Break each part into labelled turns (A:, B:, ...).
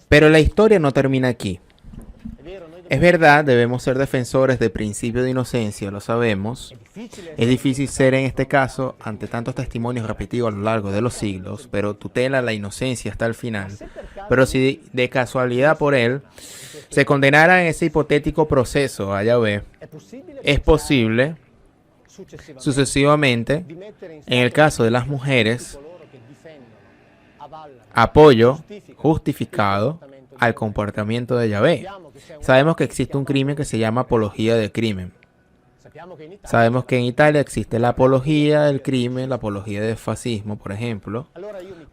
A: Pero la historia no termina aquí. Es verdad, debemos ser defensores del principio de inocencia, lo sabemos. Es difícil ser en este caso ante tantos testimonios repetidos a lo largo de los siglos, pero tutela la inocencia hasta el final. Pero si de casualidad por él se condenara en ese hipotético proceso a Yahvé, es posible, sucesivamente, en el caso de las mujeres, apoyo justificado al comportamiento de Yahvé. Sabemos que existe un crimen que se llama apología del crimen. Sabemos que en Italia existe la apología del crimen, la apología del fascismo, por ejemplo.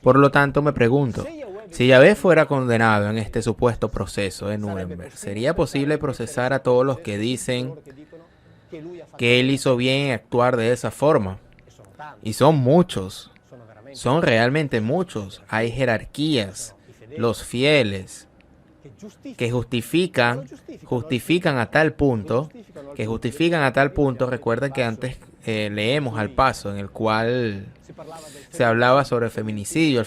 A: Por lo tanto, me pregunto, si Yahvé fuera condenado en este supuesto proceso de Nuremberg, ¿sería posible procesar a todos los que dicen que él hizo bien en actuar de esa forma? Y son muchos. Son realmente muchos. Hay jerarquías, los fieles, que justifican a tal punto, recuerden que antes leemos al paso en el cual se hablaba sobre el feminicidio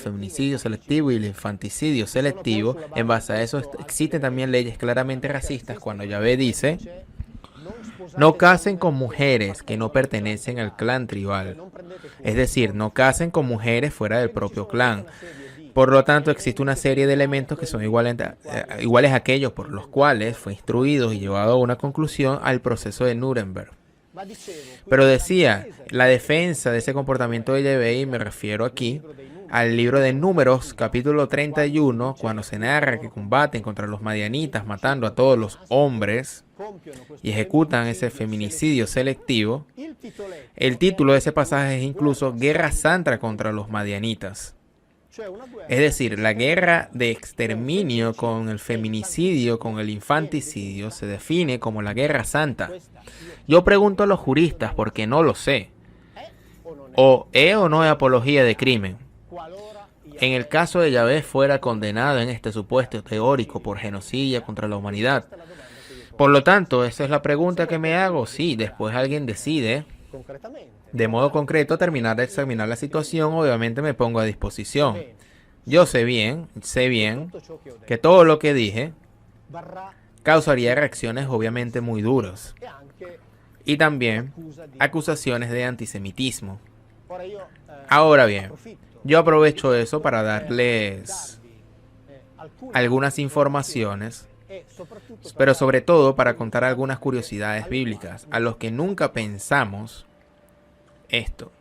A: selectivo y el infanticidio selectivo. En base a eso existen también leyes claramente racistas cuando Yahvé dice: no casen con mujeres que no pertenecen al clan tribal. Es decir, no casen con mujeres fuera del propio clan. Por lo tanto, existe una serie de elementos que son iguales a aquellos por los cuales fue instruido y llevado a una conclusión al proceso de Nuremberg. Pero decía, la defensa de ese comportamiento de Yahvé, y me refiero aquí al libro de Números, capítulo 31, cuando se narra que combaten contra los madianitas, matando a todos los hombres y ejecutan ese feminicidio selectivo. El título de ese pasaje es incluso Guerra Santa contra los madianitas. Es decir, la guerra de exterminio con el feminicidio, con el infanticidio, se define como la Guerra Santa. Yo pregunto a los juristas porque no lo sé. ¿O es o no es apología de crimen? En el caso de Yahvé fuera condenado en este supuesto teórico por genocidio contra la humanidad. Por lo tanto, esa es la pregunta que me hago. Sí, después alguien decide de modo concreto terminar de examinar la situación, obviamente me pongo a disposición. Yo sé bien que todo lo que dije causaría reacciones obviamente muy duras y también acusaciones de antisemitismo. Ahora bien, yo aprovecho eso para darles algunas informaciones, pero sobre todo para contar algunas curiosidades bíblicas a los que nunca pensamos esto.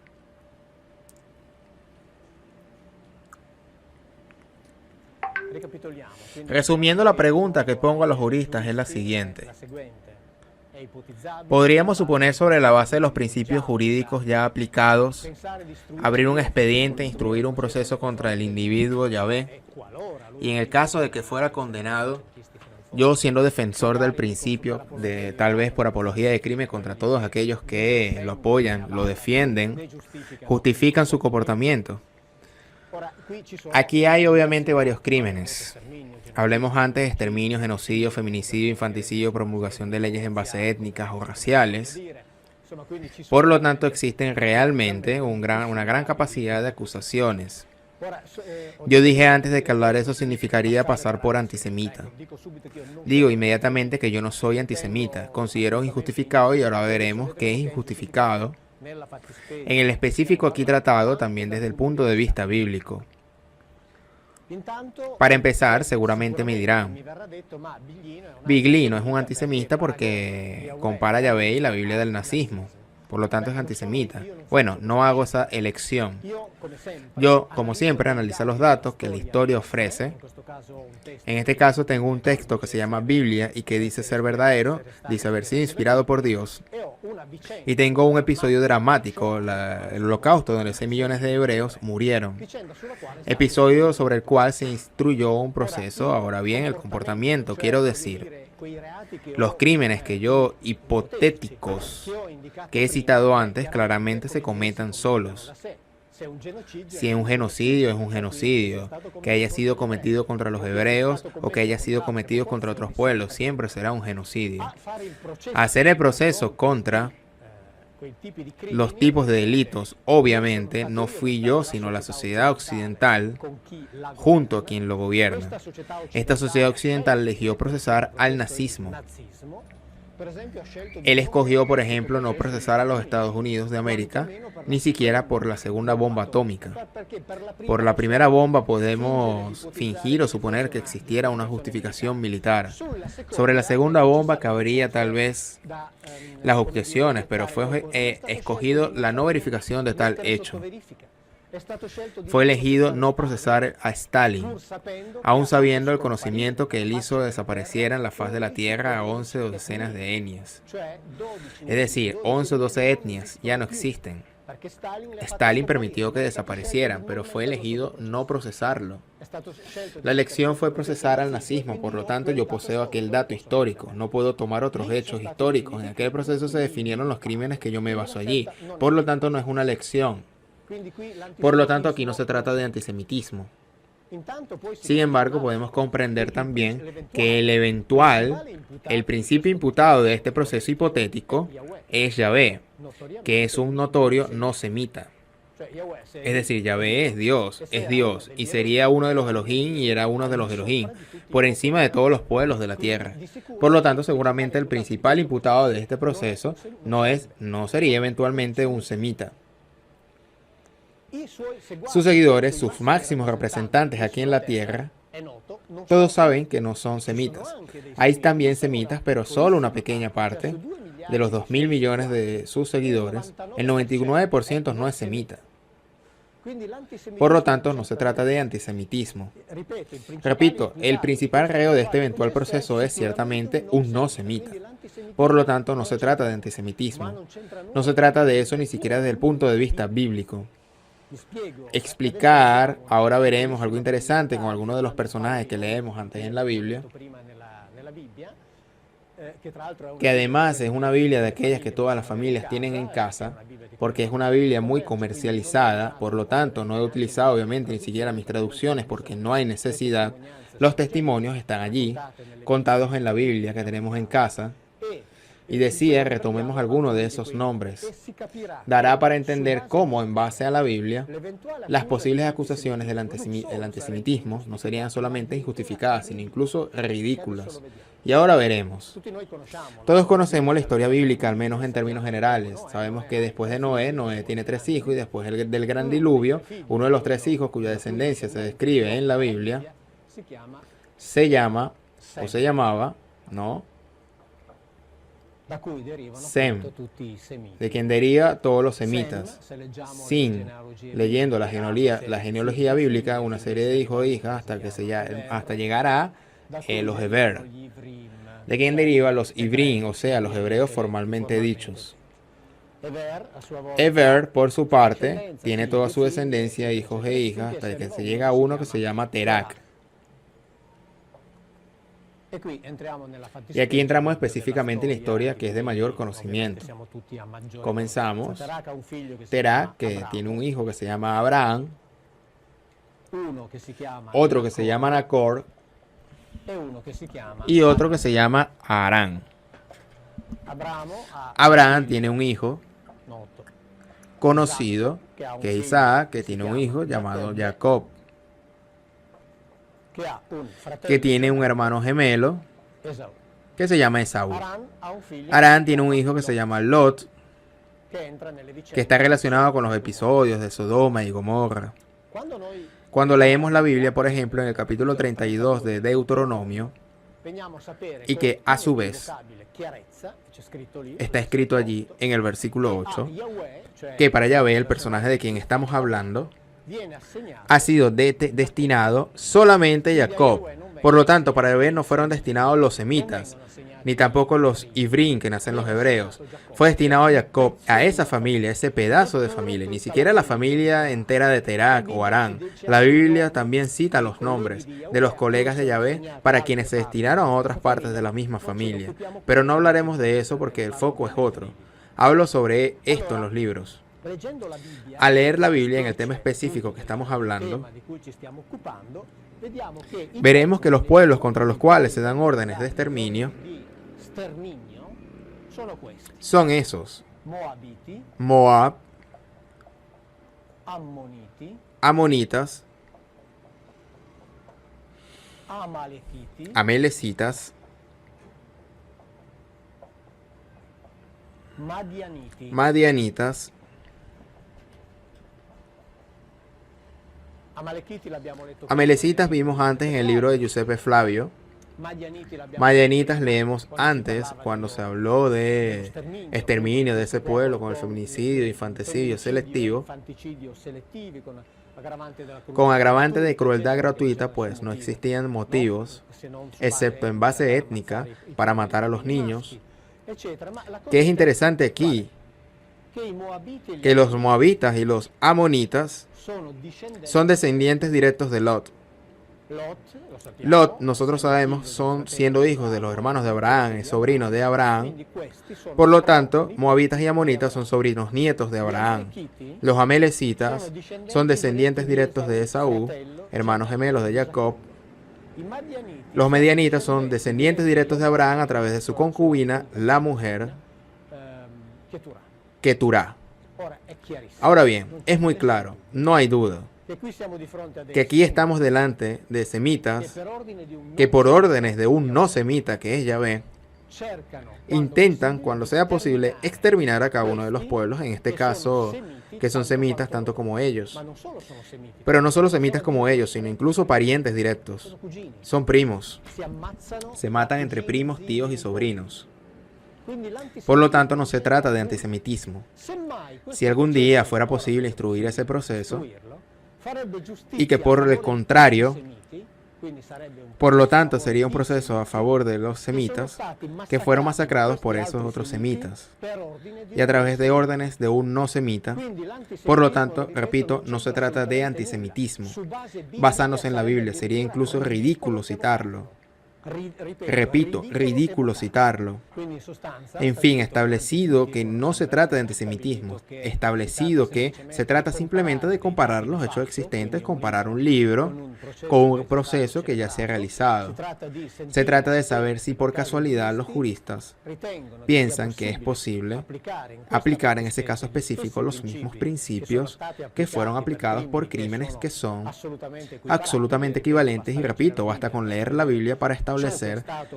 A: Resumiendo, la pregunta que pongo a los juristas es la siguiente. ¿Podríamos suponer, sobre la base de los principios jurídicos ya aplicados, abrir un expediente e instruir un proceso contra el individuo Yahvé? Y en el caso de que fuera condenado, yo siendo defensor del principio, de tal vez por apología de crimen contra todos aquellos que lo apoyan, lo defienden, justifican su comportamiento. Aquí hay obviamente varios crímenes. Hablemos antes de exterminio, genocidio, feminicidio, infanticidio, promulgación de leyes en base étnicas o raciales. Por lo tanto, existen realmente una gran capacidad de acusaciones. Yo dije antes de que hablar de eso significaría pasar por antisemita. Digo inmediatamente que yo no soy antisemita. Considero injustificado, y ahora veremos qué es injustificado en el específico aquí tratado, también desde el punto de vista bíblico. Para empezar, seguramente me dirán, Biglino es un antisemita porque compara a Yahvé y la Biblia del nazismo. Por lo tanto es antisemita. Bueno, no hago esa elección. Yo, como siempre, analizo los datos que la historia ofrece. En este caso tengo un texto que se llama Biblia y que dice ser verdadero, dice haber sido inspirado por Dios. Y tengo un episodio dramático, el holocausto, donde 6 millones de hebreos murieron. Episodio sobre el cual se instruyó un proceso. Ahora bien, el comportamiento, quiero decir, los crímenes que yo, hipotéticos, que he citado antes, claramente se cometan solos. Si es un genocidio, es un genocidio. Que haya sido cometido contra los hebreos o que haya sido cometido contra otros pueblos, siempre será un genocidio. Hacer el proceso contra los tipos de delitos, obviamente, no fui yo, sino la sociedad occidental, junto a quien lo gobierna. Esta sociedad occidental eligió procesar al nazismo. Él escogió, por ejemplo, no procesar a los Estados Unidos de América, ni siquiera por la segunda bomba atómica. Por la primera bomba podemos fingir o suponer que existiera una justificación militar. Sobre la segunda bomba cabría tal vez las objeciones, pero fue escogido la no verificación de tal hecho. Fue elegido no procesar a Stalin, aun sabiendo el conocimiento que él hizo desapareciera en la faz de la tierra a 11 o decenas de etnias. Es decir, 11 o 12 etnias ya no existen. Stalin permitió que desaparecieran, pero fue elegido no procesarlo. La elección fue procesar al nazismo, por lo tanto yo poseo aquel dato histórico. No puedo tomar otros hechos históricos. En aquel proceso se definieron los crímenes que yo me baso allí. Por lo tanto no es una elección. Por lo tanto, aquí no se trata de antisemitismo. Sin embargo, podemos comprender también que el principio imputado de este proceso hipotético es Yahvé, que es un notorio no semita. Es decir, Yahvé es Dios, y sería uno de los Elohim y era uno de los Elohim, por encima de todos los pueblos de la tierra. Por lo tanto, seguramente el principal imputado de este proceso no sería eventualmente un semita. Sus seguidores, sus máximos representantes aquí en la tierra, todos saben que no son semitas. Hay también semitas, pero solo una pequeña parte de los 2.000 millones de sus seguidores, el 99% no es semita. Por lo tanto, no se trata de antisemitismo. Repito, el principal reo de este eventual proceso es ciertamente un no semita. Por lo tanto, no se trata de antisemitismo. No se trata de eso ni siquiera desde el punto de vista bíblico. Explicar, ahora veremos algo interesante con algunos de los personajes que leemos antes en la Biblia, que además es una Biblia de aquellas que todas las familias tienen en casa, porque es una Biblia muy comercializada, por lo tanto no he utilizado obviamente ni siquiera mis traducciones porque no hay necesidad. Los testimonios están allí, contados en la Biblia que tenemos en casa. Y decía, retomemos algunos de esos nombres. Dará para entender cómo, en base a la Biblia, las posibles acusaciones del antisemitismo no serían solamente injustificadas, sino incluso ridículas. Y ahora veremos. Todos conocemos la historia bíblica, al menos en términos generales. Sabemos que después de Noé tiene 3 hijos, y después del gran diluvio, uno de los 3 hijos cuya descendencia se describe en la Biblia, se llamaba, Sem, de quien deriva todos los semitas. Sin, leyendo la genealogía bíblica, una serie de hijos e hijas hasta llegar a los Heber, de quien deriva los Ivrim, o sea, los hebreos formalmente dichos. Heber, por su parte, tiene toda su descendencia, hijos e hijas, hasta que se llega a uno que se llama Terak. Y aquí entramos específicamente en la historia que es de mayor conocimiento. Comenzamos. Terak, que tiene un hijo que se llama Abraham, otro que se llama Nacor y otro que se llama Harán. Abraham tiene un hijo conocido que es Isaac, que tiene un hijo llamado Jacob, que tiene un hermano gemelo que se llama Esaú. Harán tiene un hijo que se llama Lot, que está relacionado con los episodios de Sodoma y Gomorra. Cuando leemos la Biblia, por ejemplo, en el capítulo 32 de Deuteronomio, y que a su vez está escrito allí en el versículo 8, que para Yahvé, el personaje de quien estamos hablando, ha sido destinado solamente Jacob. Por lo tanto, para Yahvé no fueron destinados los semitas, ni tampoco los Ivrim, que nacen los hebreos. Fue destinado a Jacob, a esa familia, ese pedazo de familia, ni siquiera la familia entera de Terak o Harán. La Biblia también cita los nombres de los colegas de Yahvé para quienes se destinaron a otras partes de la misma familia. Pero no hablaremos de eso porque el foco es otro. Hablo sobre esto en los libros. Al leer la Biblia en el tema específico que estamos hablando, veremos que los pueblos contra los cuales se dan órdenes de exterminio son esos.
B: Moabiti,
A: Moab,
B: Ammoniti,
A: Amonitas,
B: Amalekiti,
A: Amelecitas,
B: Madianiti.
A: Madianitas.
B: Amalekiti l'abbiamo letto.
A: Amelecitas vimos antes en el libro de Giuseppe Flavio.
B: Madianiti l'abbiamo
A: Madianitas leemos antes cuando se habló de exterminio de ese pueblo con el feminicidio, infanticidio selectivo,
B: infanticidio selectivi
A: con agravante de crueldad gratuita, pues no existían motivos, excepto en base étnica, para matar a los niños. Que es interesante aquí, que los moabitas y los amonitas son descendientes directos de Lot. Lot, nosotros sabemos, son siendo hijos de los hermanos de Abraham y sobrinos de Abraham. Por lo tanto, moabitas y amonitas son sobrinos nietos de Abraham. Los amelecitas son descendientes directos de Esaú, hermanos gemelos de Jacob. Los medianitas son descendientes directos de Abraham a través de su concubina, la mujer Keturá. Ahora bien, es muy claro, no hay duda, que aquí estamos delante de semitas que por órdenes de un no semita, que es Yahvé, intentan, cuando sea posible, exterminar a cada uno de los pueblos, en este caso, que son semitas tanto como ellos. Pero no solo semitas como ellos, sino incluso parientes directos. Son primos. Se matan entre primos, tíos y sobrinos. Por lo tanto, no se trata de antisemitismo. Si algún día fuera posible instruir ese proceso, y que por el contrario, por lo tanto, sería un proceso a favor de los semitas que fueron masacrados por esos otros semitas y a través de órdenes de un no semita. Por lo tanto, repito, no se trata de antisemitismo. Basándose en la Biblia, sería incluso ridículo citarlo. Repito, ridículo citarlo. En fin, establecido que no se trata de antisemitismo, establecido que se trata simplemente de comparar los hechos existentes, comparar un libro con un proceso que ya se ha realizado. Se trata de saber si por casualidad los juristas piensan que es posible aplicar en ese caso específico los mismos principios que fueron aplicados por crímenes que son absolutamente equivalentes, y repito, basta con leer la Biblia para establecer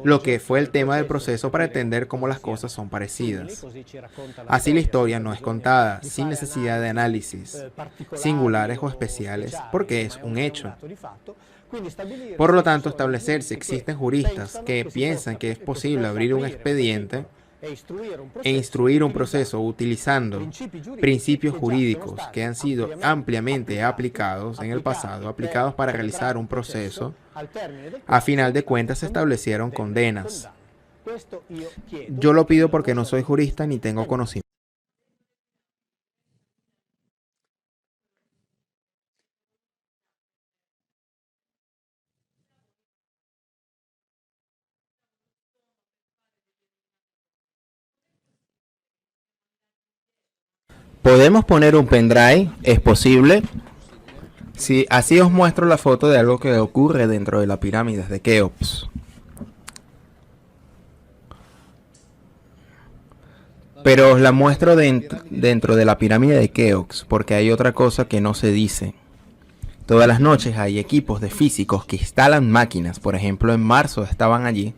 A: lo que fue el tema del proceso para entender cómo las cosas son parecidas. Así la historia no es contada sin necesidad de análisis singulares o especiales, porque es un hecho. Por lo tanto, establecer si existen juristas que piensan que es posible abrir un expediente e instruir un proceso utilizando principios jurídicos que han sido ampliamente aplicados en el pasado, aplicados para realizar un proceso, a final de cuentas se establecieron condenas. Yo lo pido porque no soy jurista ni tengo conocimiento. ¿Podemos poner un pendrive? ¿Es posible? Sí, así os muestro la foto de algo que ocurre dentro de la pirámide de Keops. Pero os la muestro dentro de la pirámide de Keops, porque hay otra cosa que no se dice. Todas las noches hay equipos de físicos que instalan máquinas. Por ejemplo, en marzo estaban allí,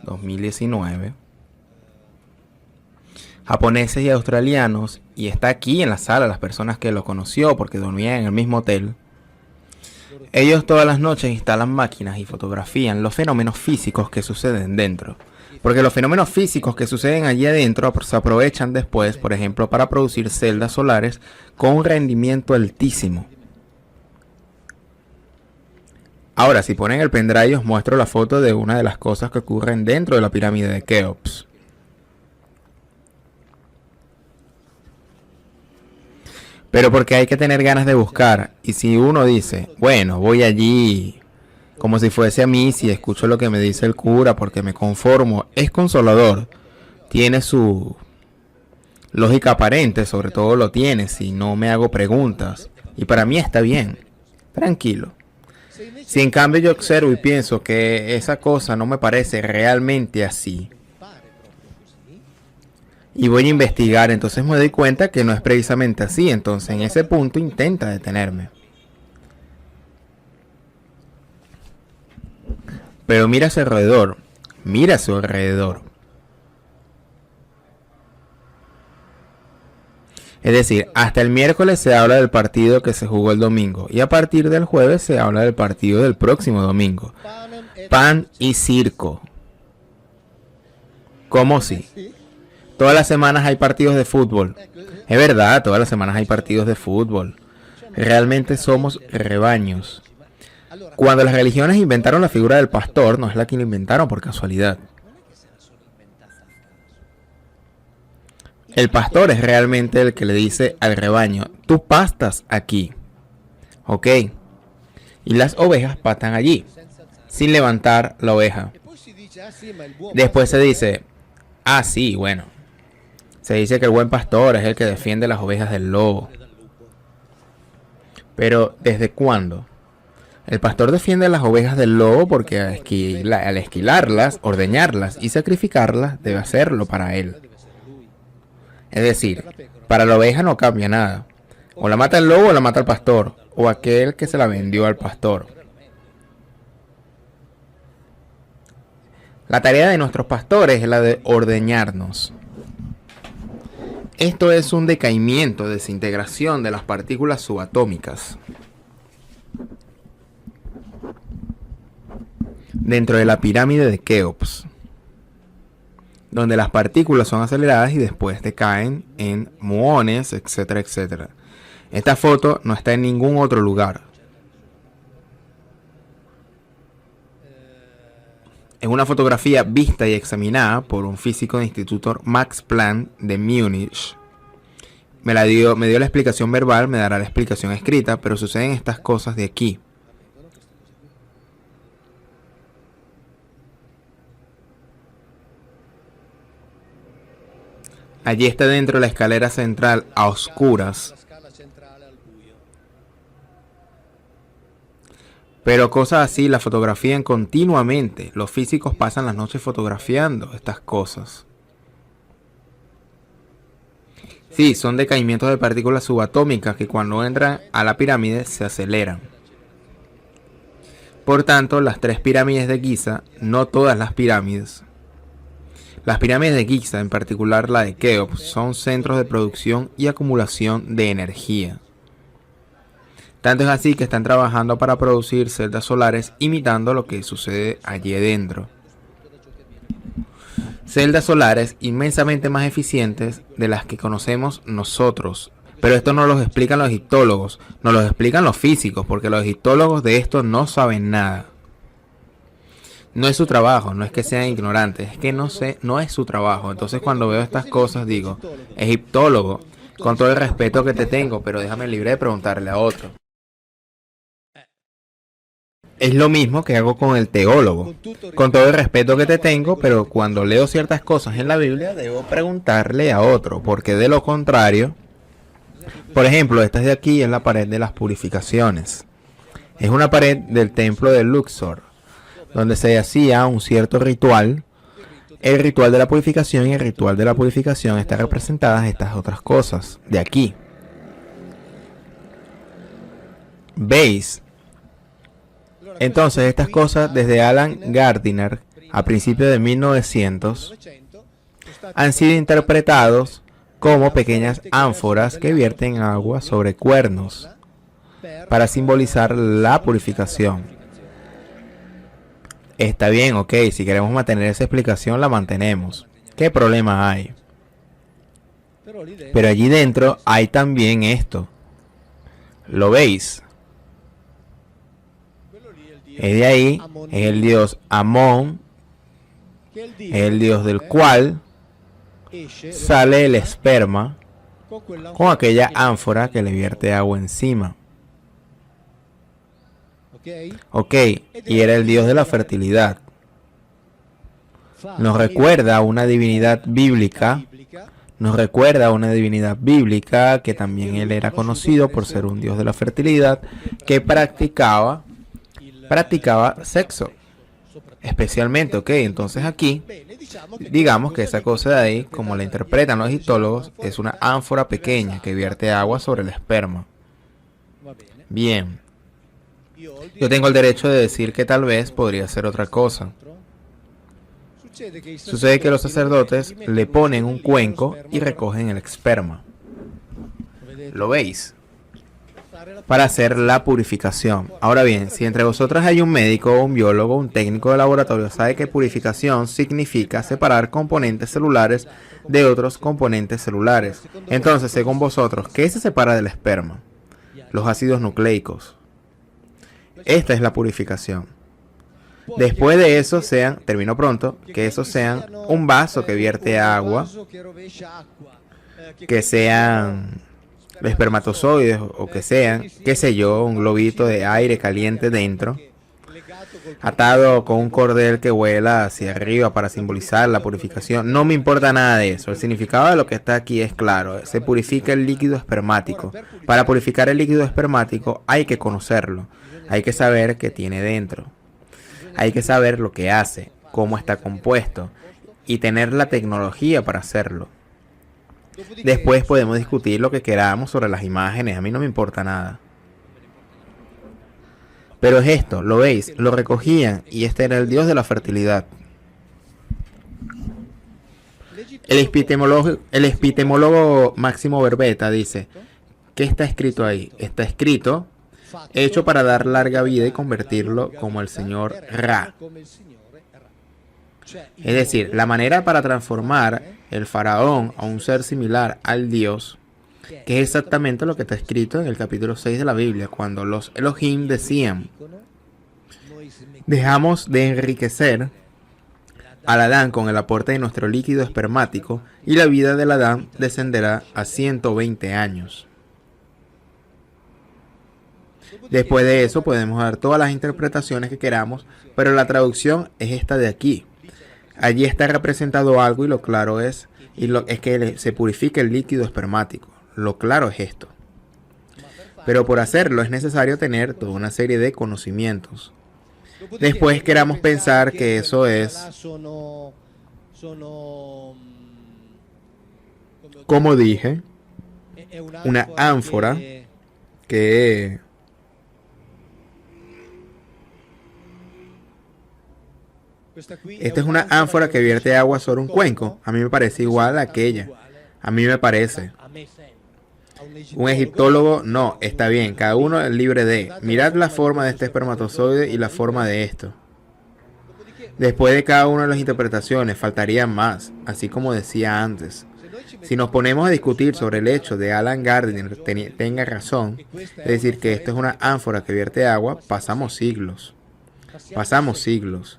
A: 2019. Japoneses y australianos, y está aquí en la sala las personas que lo conoció porque dormían en el mismo hotel. Ellos todas las noches instalan máquinas y fotografían los fenómenos físicos que suceden dentro. Porque los fenómenos físicos que suceden allí adentro se aprovechan después, por ejemplo, para producir celdas solares con un rendimiento altísimo. Ahora, si ponen el pendrive, os muestro la foto de una de las cosas que ocurren dentro de la pirámide de Keops. Pero porque hay que tener ganas de buscar. Y si uno dice, bueno, voy allí como si fuese a mí, si escucho lo que me dice el cura porque me conformo, es consolador. Tiene su lógica aparente, sobre todo lo tiene si no me hago preguntas. Y para mí está bien, tranquilo. Si en cambio yo observo y pienso que esa cosa no me parece realmente así, y voy a investigar. Entonces me doy cuenta que no es precisamente así. Entonces en ese punto intenta detenerme. Pero mira a su alrededor. Mira a su alrededor. Es decir, hasta el miércoles se habla del partido que se jugó el domingo. Y a partir del jueves se habla del partido del próximo domingo. Pan y circo. ¿Cómo si? Todas las semanas hay partidos de fútbol. Es verdad, todas las semanas hay partidos de fútbol. Realmente somos rebaños. Cuando las religiones inventaron la figura del pastor, no es la que la inventaron por casualidad. El pastor es realmente el que le dice al rebaño, tú pastas aquí. ¿Ok? Y las ovejas pastan allí, sin levantar la oveja. Después se dice, ah sí, bueno. Se dice que el buen pastor es el que defiende las ovejas del lobo. Pero, ¿desde cuándo? El pastor defiende las ovejas del lobo porque al esquilarlas, ordeñarlas y sacrificarlas debe hacerlo para él. Es decir, para la oveja no cambia nada. O la mata el lobo o la mata el pastor, o aquel que se la vendió al pastor. La tarea de nuestros pastores es la de ordeñarnos. Esto es un decaimiento, desintegración de las partículas subatómicas. Dentro de la pirámide de Keops, donde las partículas son aceleradas y después decaen en muones, etcétera, etcétera. Esta foto no está en ningún otro lugar. Es una fotografía vista y examinada por un físico del Instituto Max Planck de Múnich. Me dio la explicación verbal, me dará la explicación escrita, pero suceden estas cosas de aquí. Allí está dentro la escalera central a oscuras. Pero cosas así la fotografían continuamente. Los físicos pasan las noches fotografiando estas cosas. Sí, son decaimientos de partículas subatómicas que cuando entran a la pirámide se aceleran. Por tanto, las tres pirámides de Giza, no todas las pirámides. Las pirámides de Giza, en particular la de Keops, son centros de producción y acumulación de energía. Tanto es así que están trabajando para producir celdas solares imitando lo que sucede allí dentro. Celdas solares inmensamente más eficientes de las que conocemos nosotros. Pero esto no lo explican los egiptólogos, nos lo explican los físicos, porque los egiptólogos de esto no saben nada. No es su trabajo, no es que sean ignorantes, es que no es su trabajo. Entonces cuando veo estas cosas digo, egiptólogo, con todo el respeto que te tengo, pero déjame libre de preguntarle a otro. Es lo mismo que hago con el teólogo, con todo el respeto que te tengo, pero cuando leo ciertas cosas en la Biblia debo preguntarle a otro, porque de lo contrario, por ejemplo, esta de aquí es la pared de las purificaciones. Es una pared del templo de Luxor, donde se hacía un cierto ritual. El ritual de la purificación, y el ritual de la purificación están representadas estas otras cosas de aquí. ¿Veis? Entonces estas cosas desde Alan Gardiner a principios de 1900 han sido interpretados como pequeñas ánforas que vierten agua sobre cuernos para simbolizar la purificación. Está bien, ok, si queremos mantener esa explicación la mantenemos. ¿Qué problema hay? Pero allí dentro hay también esto. ¿Lo veis? Es de ahí, es el dios Amón, es el dios del cual sale el esperma con aquella ánfora que le vierte agua encima. Ok, y era el dios de la fertilidad. Nos recuerda a una divinidad bíblica. Nos recuerda a una divinidad bíblica que también él era conocido por ser un dios de la fertilidad que practicaba sexo. especialmente, ok, entonces aquí, digamos que esa cosa de ahí, como la interpretan los egiptólogos, es una ánfora pequeña que vierte agua sobre el esperma. Bien, yo tengo el derecho de decir que tal vez podría ser otra cosa. Sucede que los sacerdotes le ponen un cuenco y recogen el esperma. ¿Lo veis? Para hacer la purificación. Ahora bien, si entre vosotros hay un médico, un biólogo, un técnico de laboratorio, sabe que purificación significa separar componentes celulares de otros componentes celulares. Entonces, según vosotros, ¿qué se separa del esperma? Los ácidos nucleicos. Esta es la purificación. Después de eso termino pronto, que eso sean un vaso que vierte agua, que sean espermatozoides o que sean, qué sé yo, un globito de aire caliente dentro, atado con un cordel que vuela hacia arriba para simbolizar la purificación. No me importa nada de eso. El significado de lo que está aquí es claro. Se purifica el líquido espermático. Para purificar el líquido espermático hay que conocerlo. Hay que saber qué tiene dentro. Hay que saber lo que hace, cómo está compuesto y tener la tecnología para hacerlo. Después podemos discutir lo que queramos sobre las imágenes, a mí no me importa nada. Pero es esto, ¿lo veis? Lo recogían y este era el dios de la fertilidad. El epistemólogo Máximo Verbeta dice, ¿qué está escrito ahí? Está escrito, hecho para dar larga vida y convertirlo como el señor Ra. Es decir, la manera para transformar el faraón a un ser similar al Dios, que es exactamente lo que está escrito en el capítulo 6 de la Biblia, cuando los Elohim decían, dejamos de enriquecer al Adán con el aporte de nuestro líquido espermático y la vida del Adán descenderá a 120 años. Después de eso podemos dar todas las interpretaciones que queramos, pero la traducción es esta de aquí. Allí está representado algo y lo claro es que se purifica el líquido espermático. Lo claro es esto. Pero por hacerlo es necesario tener toda una serie de conocimientos. Después queramos pensar que eso es, como dije, una ánfora que esta es una ánfora que vierte agua sobre un cuenco. A mí me parece igual a aquella. A mí me parece. Un egiptólogo, no, está bien. Cada uno es libre de. Mirad la forma de este espermatozoide y la forma de esto. Después de cada una de las interpretaciones, faltarían más, así como decía antes. Si nos ponemos a discutir sobre el hecho de Alan Gardner tenga razón, es decir, que esto es una ánfora que vierte agua, pasamos siglos. Pasamos siglos.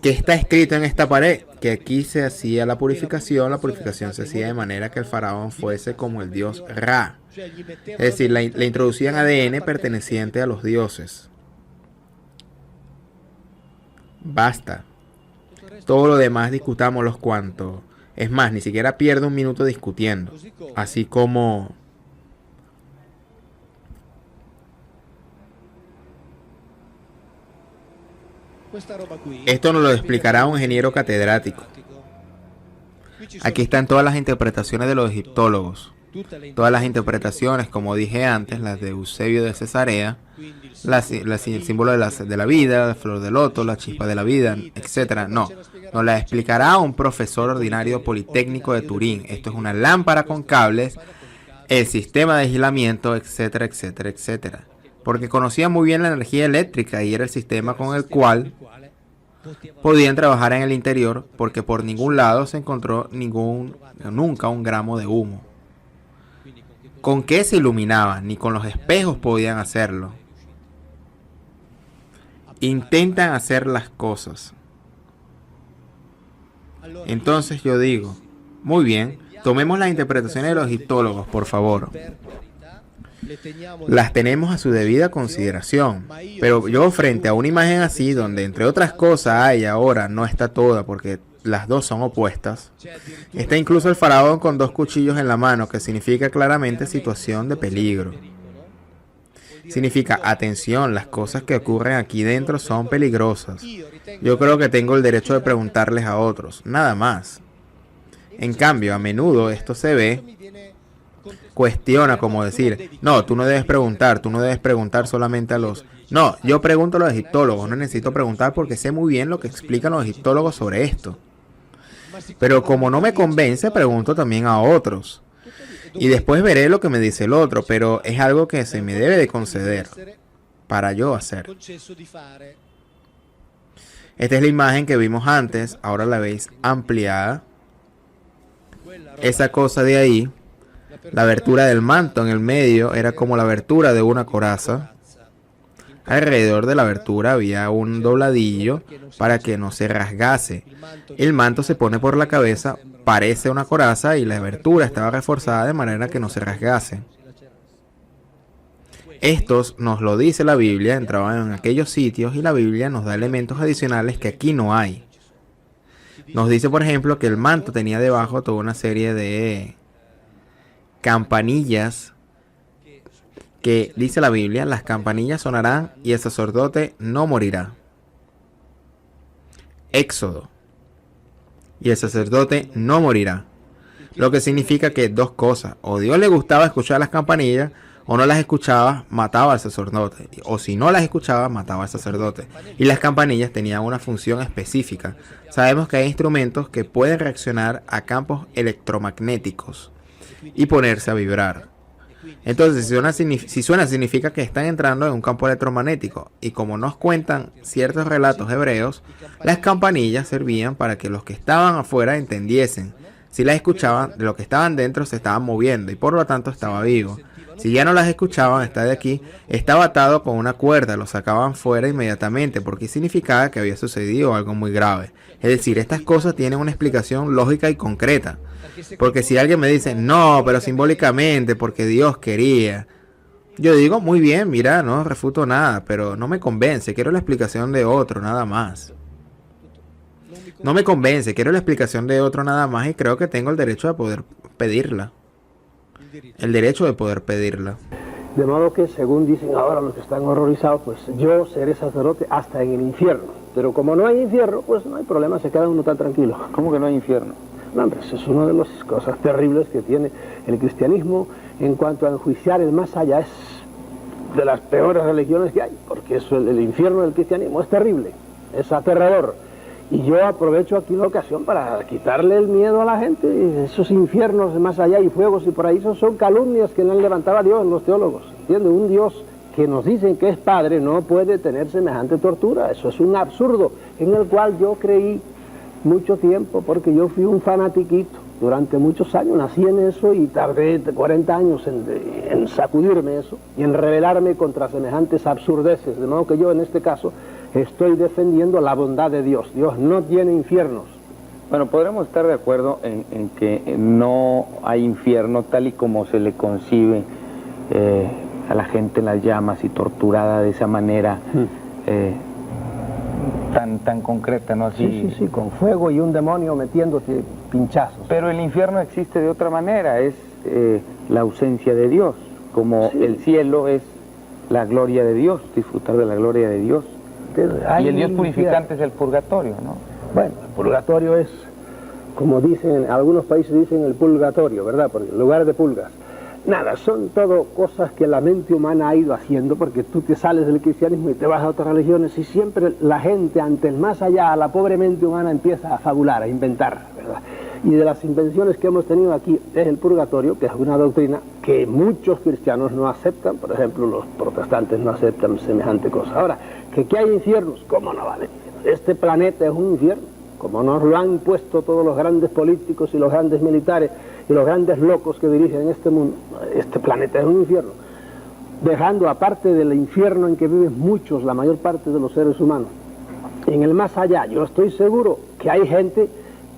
A: ¿Qué está escrito en esta pared? Que aquí se hacía la purificación se hacía de manera que el faraón fuese como el dios Ra. Es decir, le introducían ADN perteneciente a los dioses. Basta. Todo lo demás discutámoslo cuanto. Es más, ni siquiera pierdo un minuto discutiendo. Así como esto nos lo explicará un ingeniero catedrático. Aquí están todas las interpretaciones de los egiptólogos. Todas las interpretaciones, como dije antes, las de Eusebio de Cesarea, el símbolo de la vida, la flor de loto, la chispa de la vida, etc. No, nos la explicará un profesor ordinario politécnico de Turín. Esto es una lámpara con cables, el sistema de aislamiento, etcétera, etcétera, etcétera. Porque conocía muy bien la energía eléctrica y era el sistema con el cual podían trabajar en el interior, porque por ningún lado se encontró nunca un gramo de humo. ¿Con qué se iluminaban? Ni con los espejos podían hacerlo. Intentan hacer las cosas. Entonces yo digo, muy bien, tomemos las interpretaciones de los egiptólogos, por favor. Las tenemos a su debida consideración, pero yo frente a una imagen así, donde entre otras cosas hay ahora, no está toda porque las dos son opuestas, está incluso el faraón con 2 cuchillos en la mano, que significa claramente situación de peligro. Significa, atención, las cosas que ocurren aquí dentro son peligrosas. Yo creo que tengo el derecho de preguntarles a otros, nada más. En cambio, a menudo esto se ve, cuestiona como decir, no, tú no debes preguntar solamente a los... No, yo pregunto a los egiptólogos, no necesito preguntar porque sé muy bien lo que explican los egiptólogos sobre esto. Pero como no me convence, pregunto también a otros. Y después veré lo que me dice el otro, pero es algo que se me debe de conceder para yo hacer. Esta es la imagen que vimos antes, ahora la veis ampliada. Esa cosa de ahí, la abertura del manto en el medio, era como la abertura de una coraza. Alrededor de la abertura había un dobladillo para que no se rasgase. El manto se pone por la cabeza, parece una coraza y la abertura estaba reforzada de manera que no se rasgase. Estos nos lo dice la Biblia, entraban en aquellos sitios y la Biblia nos da elementos adicionales que aquí no hay. Nos dice, por ejemplo, que el manto tenía debajo toda una serie de campanillas que, dice la Biblia, las campanillas sonarán y el sacerdote no morirá. Éxodo. Y el sacerdote no morirá. Lo que significa que dos cosas. O Dios le gustaba escuchar las campanillas, o no las escuchaba, mataba al sacerdote. O si no las escuchaba, mataba al sacerdote. Y las campanillas tenían una función específica. Sabemos que hay instrumentos que pueden reaccionar a campos electromagnéticos y ponerse a vibrar. Entonces, si suena significa que están entrando en un campo electromagnético. Y como nos cuentan ciertos relatos hebreos, las campanillas servían para que los que estaban afuera entendiesen. Si las escuchaban, de los que estaban dentro se estaban moviendo y por lo tanto estaba vivo. Si ya no las escuchaban, esta de aquí estaba atado con una cuerda, lo sacaban fuera inmediatamente porque significaba que había sucedido algo muy grave. Es decir, estas cosas tienen una explicación lógica y concreta. Porque si alguien me dice, no, pero simbólicamente, porque Dios quería. Yo digo, muy bien, mira, no refuto nada, pero no me convence, quiero la explicación de otro, nada más. No me convence, quiero la explicación de otro nada más y creo que tengo el derecho de poder pedirla. El derecho de poder pedirla.
B: De modo que, según dicen ahora los que están horrorizados, pues yo seré sacerdote hasta en el infierno. Pero como no hay infierno, pues no hay problema, se queda uno tan tranquilo.
C: ¿Cómo que no hay infierno?
B: No, hombre, eso es una de las cosas terribles que tiene el cristianismo en cuanto a enjuiciar el más allá. Es de las peores religiones que hay, porque eso, el infierno del cristianismo es terrible, es aterrador. Y yo aprovecho aquí la ocasión para quitarle el miedo a la gente. Esos infiernos de más allá y fuegos y por ahí, esos son calumnias que le han levantado a Dios los teólogos. ¿Entiendes? Un Dios que nos dicen que es Padre no puede tener semejante tortura. Eso es un absurdo en el cual yo creí mucho tiempo, porque yo fui un fanatiquito durante muchos años, nací en eso y tardé 40 años en sacudirme eso y en rebelarme contra semejantes absurdeces, de modo que yo en este caso estoy defendiendo la bondad de Dios. Dios no tiene infiernos.
C: Bueno, podremos estar de acuerdo en que no hay infierno tal y como se le concibe a la gente en las llamas y torturada de esa manera tan concreta, ¿no? Así.
B: Sí, con fuego y un demonio metiéndote pinchazos.
C: Pero el infierno existe de otra manera, es la ausencia de Dios, como el cielo es la gloria de Dios, disfrutar de la gloria de Dios. Y el Dios purificante es el purgatorio, ¿no?
B: Bueno, el purgatorio es, como dicen, algunos países dicen el purgatorio, ¿verdad? Porque en lugar de pulgas. Nada, son todo cosas que la mente humana ha ido haciendo, porque tú te sales del cristianismo y te vas a otras religiones y siempre la gente ante el más allá, la pobre mente humana empieza a fabular, a inventar, ¿verdad? Y de las invenciones que hemos tenido aquí es el purgatorio, que es una doctrina que muchos cristianos no aceptan. Por ejemplo, los protestantes no aceptan semejante cosa. Ahora, que hay infiernos, ¿cómo no vale? Este planeta es un infierno, como nos lo han puesto todos los grandes políticos y los grandes militares y los grandes locos que dirigen este mundo. Este planeta es un infierno, dejando aparte del infierno en que viven muchos, la mayor parte de los seres humanos, en el más allá. Yo estoy seguro que hay gente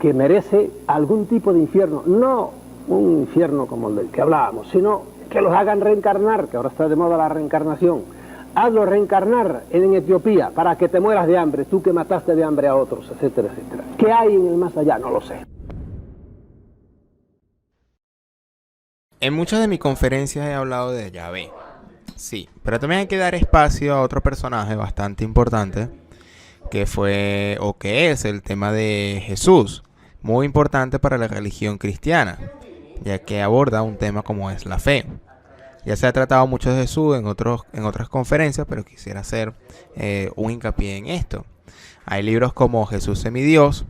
B: que merece algún tipo de infierno, no un infierno como el del que hablábamos, sino que los hagan reencarnar, que ahora está de moda la reencarnación. Hazlo reencarnar en Etiopía para que te mueras de hambre, tú que mataste de hambre a otros, etcétera, etcétera. ¿Qué hay en el más allá? No lo sé.
A: En muchas de mis conferencias he hablado de Yahvé. Sí, pero también hay que dar espacio a otro personaje bastante importante, que fue o que es el tema de Jesús, muy importante para la religión cristiana, ya que aborda un tema como es la fe. Ya se ha tratado mucho de Jesús en otras conferencias, pero quisiera hacer un hincapié en esto. Hay libros como Jesús Semidios,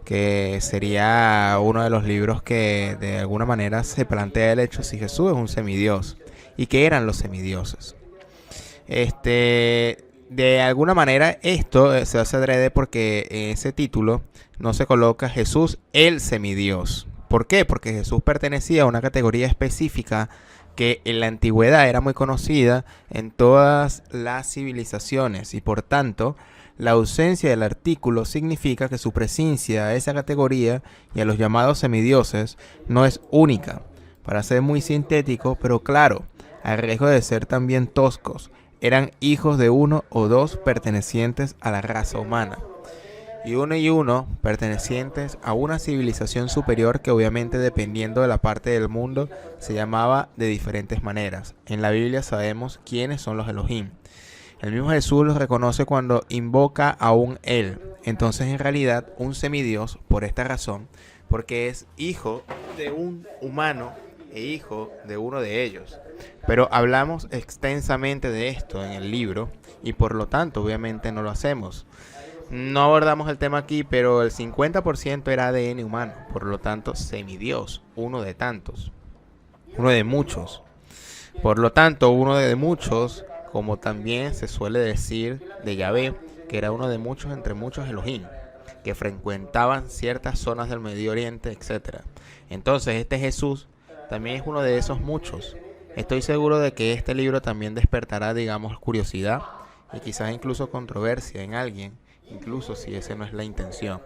A: que sería uno de los libros que de alguna manera se plantea el hecho si Jesús es un semidios y qué eran los semidioses. De alguna manera esto se hace adrede porque en ese título no se coloca Jesús el semidios. ¿Por qué? Porque Jesús pertenecía a una categoría específica que en la antigüedad era muy conocida en todas las civilizaciones y por tanto la ausencia del artículo significa que su presencia a esa categoría y a los llamados semidioses no es única. Para ser muy sintético, pero claro, al riesgo de ser también toscos, eran hijos de uno o dos pertenecientes a la raza humana. Y uno pertenecientes a una civilización superior que obviamente dependiendo de la parte del mundo se llamaba de diferentes maneras. En la Biblia sabemos quiénes son los Elohim. El mismo Jesús los reconoce cuando invoca a un Él. Entonces en realidad un semidios por esta razón, porque es hijo de un humano e hijo de uno de ellos. Pero hablamos extensamente de esto en el libro y por lo tanto obviamente no lo hacemos. No abordamos el tema aquí, pero el 50% era ADN humano, por lo tanto semidios, uno de tantos, uno de muchos. Por lo tanto, uno de muchos, como también se suele decir de Yahvé, que era uno de muchos entre muchos Elohim, que frecuentaban ciertas zonas del Medio Oriente, etc. Entonces, este Jesús también es uno de esos muchos. Estoy seguro de que este libro también despertará, digamos, curiosidad y quizás incluso controversia en alguien, incluso si esa no es la intención.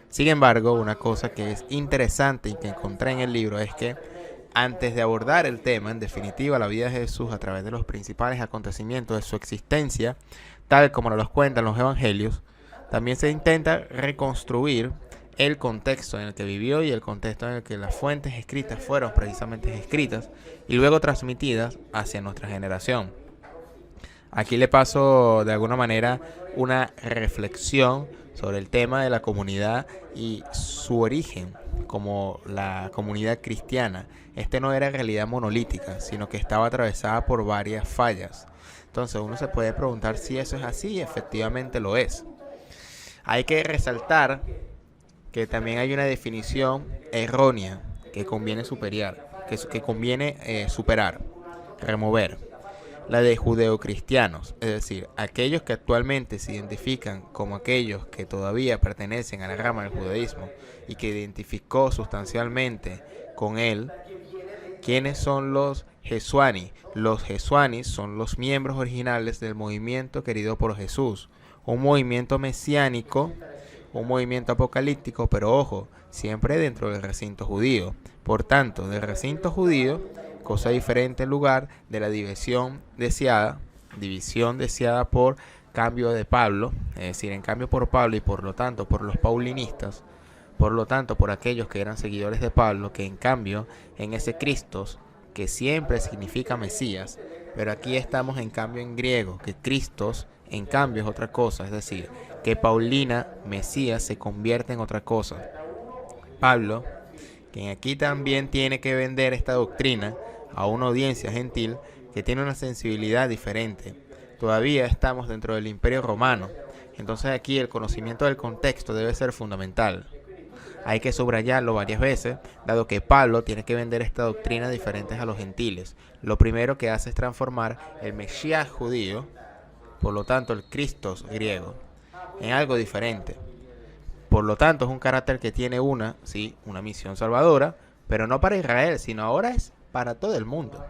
A: Sin embargo, una cosa que es interesante y que encontré en el libro es que antes de abordar el tema, en definitiva, la vida de Jesús a través de los principales acontecimientos de su existencia, tal como nos los cuentan los evangelios, también se intenta reconstruir el contexto en el que vivió y el contexto en el que las fuentes escritas fueron precisamente escritas y luego transmitidas hacia nuestra generación. Aquí le paso de alguna manera una reflexión sobre el tema de la comunidad y su origen como la comunidad cristiana. No era en realidad monolítica, sino que estaba atravesada por varias fallas. Entonces uno se puede preguntar si eso es así y efectivamente lo es. Hay que resaltar que también hay una definición errónea que conviene superar, remover. La de judeocristianos, es decir, aquellos que actualmente se identifican como aquellos que todavía pertenecen a la rama del judaísmo y que identificó sustancialmente con él. ¿Quiénes son los Jesuaní? Los Jesuaní son los miembros originales del movimiento querido por Jesús, un movimiento mesiánico, un movimiento apocalíptico, pero ojo, siempre dentro del recinto judío. Por tanto, del recinto judío, cosa diferente en lugar de la división deseada por cambio de Pablo, es decir, en cambio por Pablo y por lo tanto por los paulinistas, por lo tanto por aquellos que eran seguidores de Pablo, que en cambio en ese Cristos, que siempre significa Mesías, pero aquí estamos en cambio en griego, que Cristos en cambio es otra cosa, es decir, que Paulina, Mesías, se convierte en otra cosa. Pablo, quien aquí también tiene que vender esta doctrina a una audiencia gentil que tiene una sensibilidad diferente. Todavía estamos dentro del Imperio Romano, entonces aquí el conocimiento del contexto debe ser fundamental. Hay que subrayarlo varias veces, dado que Pablo tiene que vender esta doctrina diferente a los gentiles. Lo primero que hace es transformar el Mesías judío, por lo tanto el Cristos griego, en algo diferente. Por lo tanto es un carácter que tiene una misión salvadora, pero no para Israel, sino ahora es para todo el mundo.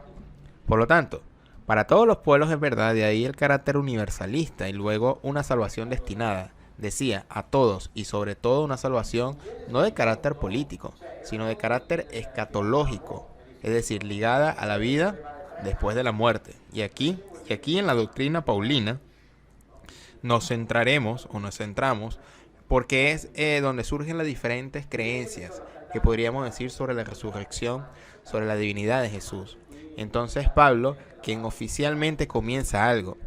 A: Por lo tanto, para todos los pueblos es verdad, de ahí el carácter universalista y luego una salvación destinada, decía, a todos y sobre todo una salvación no de carácter político, sino de carácter escatológico, es decir, ligada a la vida después de la muerte. Y aquí en la doctrina paulina nos centramos porque es donde surgen las diferentes creencias que podríamos decir sobre la resurrección, sobre la divinidad de Jesús. Entonces Pablo, quien oficialmente comienza algo.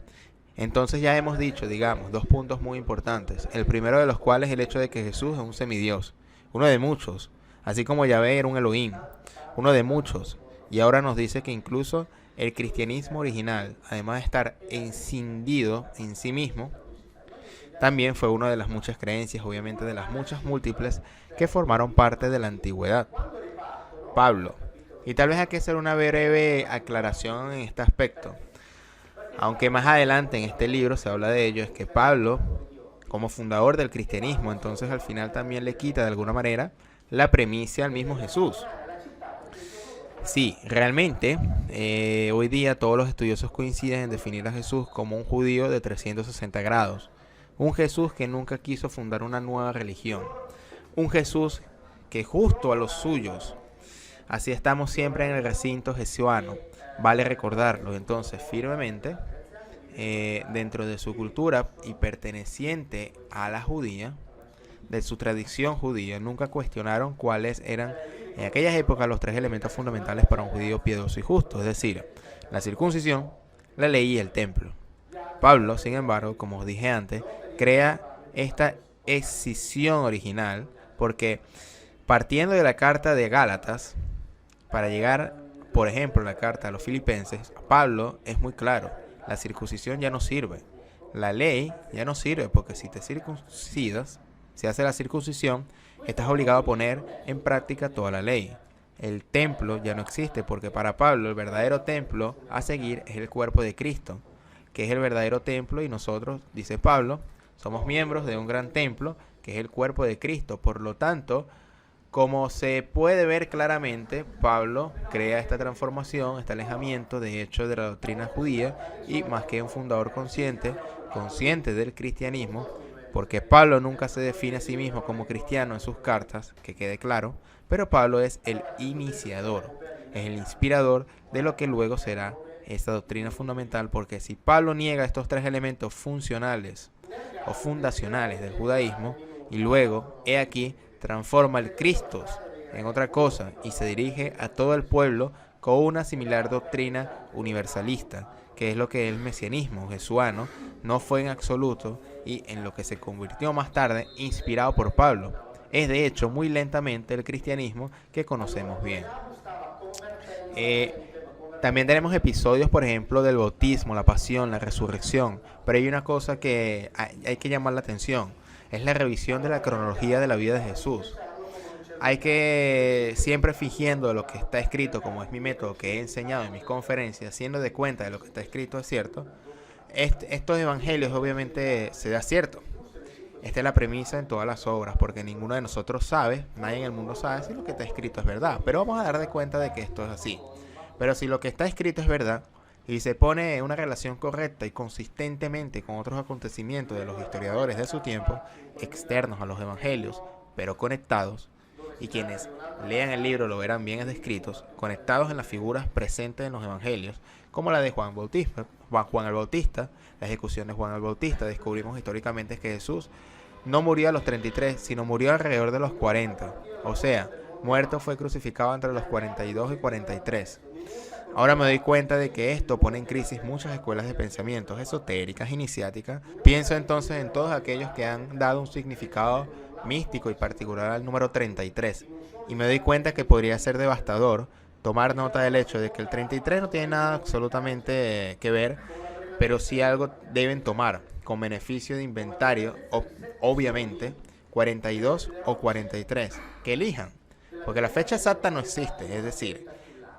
A: Entonces ya hemos dicho, digamos, dos puntos muy importantes. El primero de los cuales es el hecho de que Jesús es un semidios, uno de muchos, así como Yahvé era un Elohim, uno de muchos. Y ahora nos dice que incluso el cristianismo original, además de estar encindido en sí mismo, también fue una de las muchas creencias, obviamente de las muchas múltiples, que formaron parte de la antigüedad. Pablo. Y tal vez hay que hacer una breve aclaración en este aspecto. Aunque más adelante en este libro se habla de ello, es que Pablo, como fundador del cristianismo, entonces al final también le quita de alguna manera la premisa al mismo Jesús. Sí, realmente, hoy día todos los estudiosos coinciden en definir a Jesús como un judío de 360 grados. Un Jesús que nunca quiso fundar una nueva religión. Un Jesús que justo a los suyos. Así estamos siempre en el recinto jesuano. Vale recordarlo entonces firmemente, dentro de su cultura y perteneciente a la judía, de su tradición judía, nunca cuestionaron cuáles eran en aquellas épocas los tres elementos fundamentales para un judío piadoso y justo, es decir, la circuncisión, la ley y el templo. Pablo, sin embargo, como os dije antes, crea esta escisión original porque partiendo de la carta de Gálatas, para llegar, por ejemplo, a la carta a los filipenses, Pablo es muy claro, la circuncisión ya no sirve, la ley ya no sirve porque si te circuncidas, si hace la circuncisión, estás obligado a poner en práctica toda la ley. El templo ya no existe porque para Pablo el verdadero templo a seguir es el cuerpo de Cristo, que es el verdadero templo y nosotros, dice Pablo, somos miembros de un gran templo que es el cuerpo de Cristo. Por lo tanto, como se puede ver claramente, Pablo crea esta transformación, este alejamiento de hecho de la doctrina judía y más que un fundador consciente del cristianismo, porque Pablo nunca se define a sí mismo como cristiano en sus cartas, que quede claro, pero Pablo es el iniciador, es el inspirador de lo que luego será esta doctrina fundamental, porque si Pablo niega estos tres elementos funcionales o fundacionales del judaísmo y luego, he aquí, transforma el Christos en otra cosa y se dirige a todo el pueblo con una similar doctrina universalista, que es lo que el mesianismo jesuano no fue en absoluto y en lo que se convirtió más tarde inspirado por Pablo. Es de hecho muy lentamente el cristianismo que conocemos bien. También tenemos episodios, por ejemplo, del bautismo, la pasión, la resurrección, pero hay una cosa que hay que llamar la atención, es la revisión de la cronología de la vida de Jesús. Hay que siempre fingiendo lo que está escrito, como es mi método que he enseñado en mis conferencias, siendo de cuenta de lo que está escrito es cierto. Estos evangelios obviamente se da cierto. Esta es la premisa en todas las obras, porque ninguno de nosotros sabe, nadie en el mundo sabe si lo que está escrito es verdad. Pero vamos a dar de cuenta de que esto es así. Pero si lo que está escrito es verdad y se pone en una relación correcta y consistentemente con otros acontecimientos de los historiadores de su tiempo, externos a los evangelios, pero conectados, y quienes lean el libro lo verán bien descritos, conectados en las figuras presentes en los evangelios, como la de Juan el Bautista, la ejecución de Juan el Bautista. Descubrimos históricamente que Jesús no murió a los 33, sino murió alrededor de los 40. O sea, muerto fue crucificado entre los 42 y 43. Ahora me doy cuenta de que esto pone en crisis muchas escuelas de pensamientos esotéricas, iniciáticas. Pienso entonces en todos aquellos que han dado un significado místico y particular al número 33. Y me doy cuenta que podría ser devastador tomar nota del hecho de que el 33 no tiene nada absolutamente que ver, pero sí algo deben tomar con beneficio de inventario, obviamente, 42 o 43, que elijan, porque la fecha exacta no existe, es decir,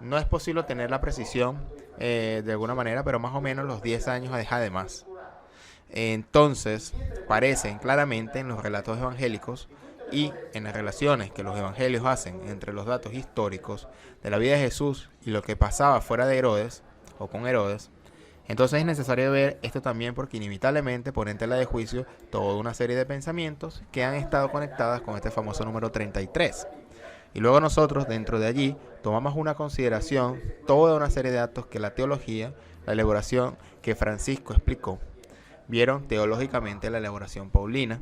A: no es posible tener la precisión de alguna manera, pero más o menos los 10 años a dejar de más. Entonces, parecen claramente en los relatos evangélicos y en las relaciones que los evangelios hacen entre los datos históricos de la vida de Jesús y lo que pasaba fuera de Herodes o con Herodes. Entonces es necesario ver esto también porque inevitablemente pone en tela de juicio toda una serie de pensamientos que han estado conectadas con este famoso número 33. Y luego nosotros dentro de allí tomamos una consideración toda una serie de datos que la teología, la elaboración que Francisco explicó, vieron teológicamente la elaboración paulina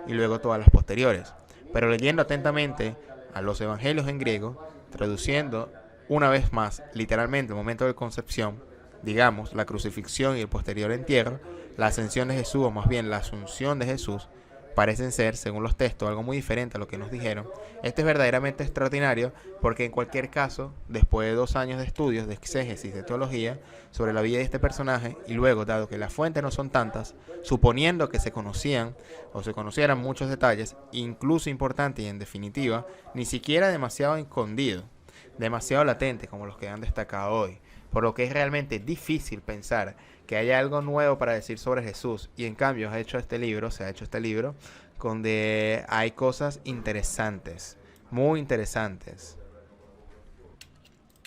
A: y luego todas las posteriores. Pero leyendo atentamente a los evangelios en griego, traduciendo una vez más, literalmente, el momento de concepción, digamos, la crucifixión y el posterior entierro, la ascensión de Jesús, o más bien la asunción de Jesús, parecen ser, según los textos, algo muy diferente a lo que nos dijeron. Esto es verdaderamente extraordinario porque en cualquier caso, después de 2 años de estudios de exégesis de teología sobre la vida de este personaje, y luego, dado que las fuentes no son tantas, suponiendo que se conocían o se conocieran muchos detalles, incluso importantes y en definitiva, ni siquiera demasiado escondido, demasiado latente como los que han destacado hoy, por lo que es realmente difícil pensar que haya algo nuevo para decir sobre Jesús, y en cambio se ha hecho este libro donde hay cosas interesantes, muy interesantes.